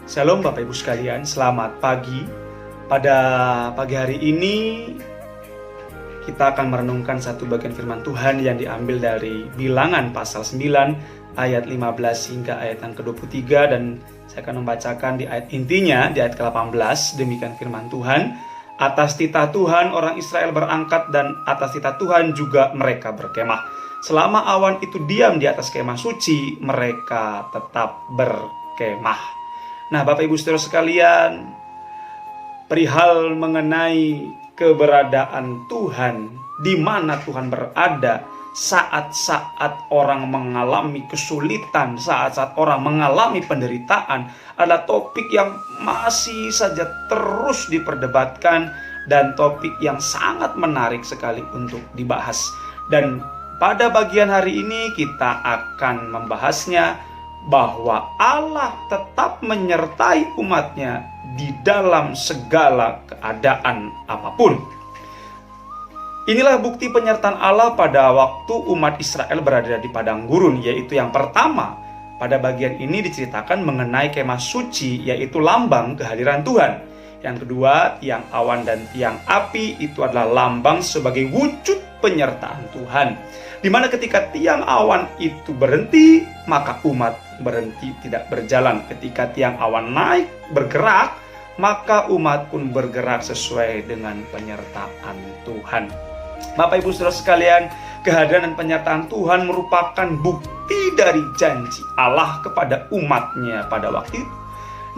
Shalom Bapak Ibu sekalian, selamat pagi. Pada pagi hari ini kita akan merenungkan satu bagian firman Tuhan yang diambil dari Bilangan pasal 9 ayat 15 hingga ayat yang ke-23, dan saya akan membacakan di ayat intinya di ayat ke-18. Demikian firman Tuhan. Atas titah Tuhan orang Israel berangkat, dan atas titah Tuhan juga mereka berkemah. Selama awan itu diam di atas kemah suci, mereka tetap berkemah. Nah, Bapak Ibu Saudara sekalian, perihal mengenai keberadaan Tuhan, di mana Tuhan berada saat-saat orang mengalami kesulitan, saat-saat orang mengalami penderitaan, adalah topik yang masih saja terus diperdebatkan dan topik yang sangat menarik sekali untuk dibahas. Dan pada bagian hari ini kita akan membahasnya, bahwa Allah tetap menyertai umatnya di dalam segala keadaan apapun. Inilah bukti penyertaan Allah pada waktu umat Israel berada di padang gurun, yaitu yang pertama, pada bagian ini diceritakan mengenai kemah suci, yaitu lambang kehadiran Tuhan. Yang kedua, tiang awan dan tiang api itu adalah lambang sebagai wujud penyertaan Tuhan, di mana ketika tiang awan itu berhenti, maka umat berhenti tidak berjalan. Ketika tiang awan naik bergerak, maka umat pun bergerak sesuai dengan penyertaan Tuhan. Bapak Ibu Saudara sekalian, kehadiran dan penyertaan Tuhan merupakan bukti dari janji Allah kepada umatnya pada waktu itu.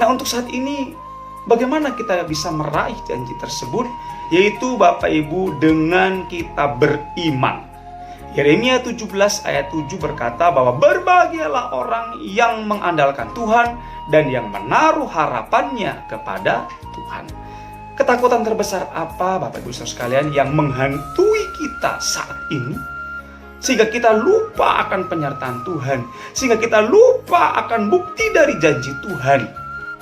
Nah, untuk saat ini, bagaimana kita bisa meraih janji tersebut? Yaitu Bapak Ibu, dengan kita beriman. Yeremia 17 ayat 7 berkata bahwa berbahagialah orang yang mengandalkan Tuhan dan yang menaruh harapannya kepada Tuhan. Ketakutan terbesar apa, Bapak Ibu Saudara sekalian, yang menghantui kita saat ini, sehingga kita lupa akan penyertaan Tuhan, sehingga kita lupa akan bukti dari janji Tuhan?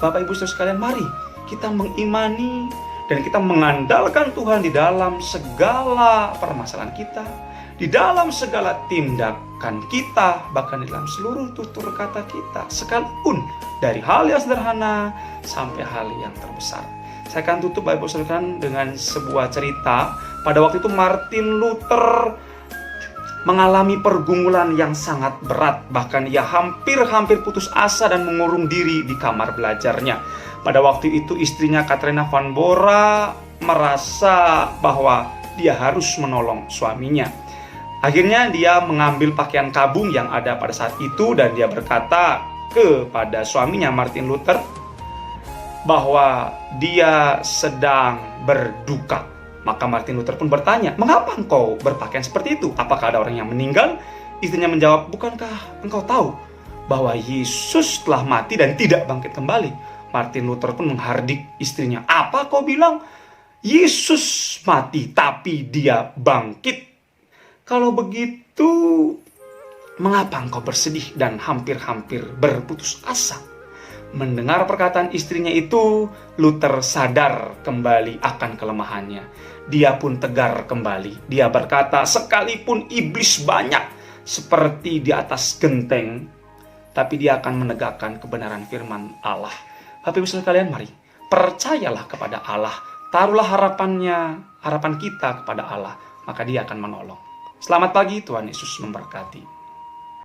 Bapak Ibu Saudara sekalian, mari kita mengimani dan kita mengandalkan Tuhan di dalam segala permasalahan kita, di dalam segala tindakan kita, bahkan di dalam seluruh tutur kata kita, sekalipun dari hal yang sederhana sampai hal yang terbesar. Saya akan tutup Bapak Ibu Saudara dengan sebuah cerita. Pada waktu itu Martin Luther mengalami pergumulan yang sangat berat, bahkan ia hampir putus asa dan mengurung diri di kamar belajarnya. Pada waktu itu istrinya Katharina van Bora merasa bahwa dia harus menolong suaminya. Akhirnya dia mengambil pakaian kabung yang ada pada saat itu, dan dia berkata kepada suaminya Martin Luther bahwa dia sedang berduka. Maka Martin Luther pun bertanya, "Mengapa engkau berpakaian seperti itu? Apakah ada orang yang meninggal?" Istrinya menjawab, "Bukankah engkau tahu bahwa Yesus telah mati dan tidak bangkit kembali?" Martin Luther pun menghardik istrinya, "Apa kau bilang? Yesus mati tapi dia bangkit. Kalau begitu, mengapa engkau bersedih dan hampir berputus asa?" Mendengar perkataan istrinya itu, Luther sadar kembali akan kelemahannya. Dia pun tegar kembali. Dia berkata, "Sekalipun iblis banyak seperti di atas genteng, tapi dia akan menegakkan kebenaran firman Allah." Bapak Ibu Saudara sekalian, mari percayalah kepada Allah. Taruhlah harapan kita kepada Allah, maka dia akan menolong. Selamat pagi, Tuhan Yesus memberkati.